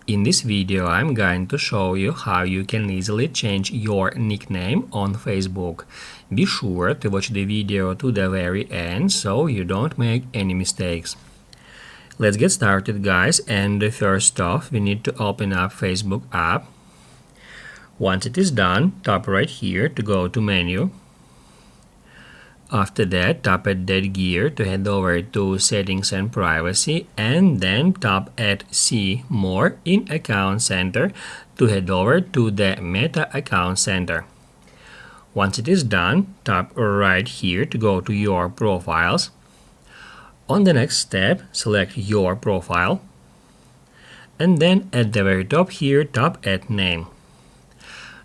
In this video, I'm going to show you how you can easily change your nickname on Facebook. Be sure to watch the video to the very end so you don't make any mistakes. Let's get started, guys, and first off, we need to open up Facebook app. Once it is done, tap right here to go to menu. After that, tap at that gear to head over to Settings and Privacy, and then tap at See More in Account Center to head over to the Meta Account Center. Once it is done, tap right here to go to Your Profiles. On the next step, select Your Profile, and then at the very top here, tap at Name.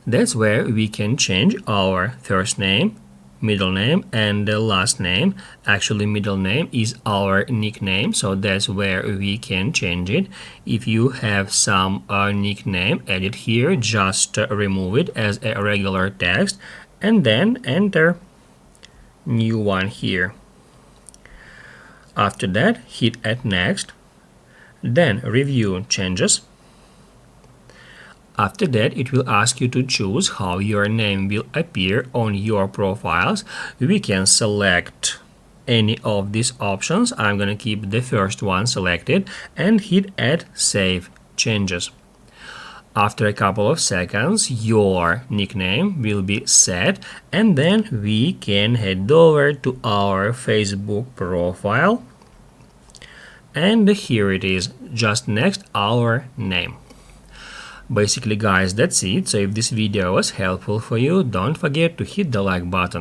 That's where we can change our first name, middle name, and the last name. Actually, middle name is our nickname, so that's where we can change it. If you have some nickname added here, just remove it as a regular text and then enter new one here. After that, hit at next, then review changes. After that, it will ask you to choose how your name will appear on your profiles. We can select any of these options. I'm going to keep the first one selected and hit at Save Changes. After a couple of seconds, your nickname will be set, and then we can head over to our Facebook profile. And here it is, just next our name. Basically, guys, that's it. So if this video was helpful for you, don't forget to hit the like button.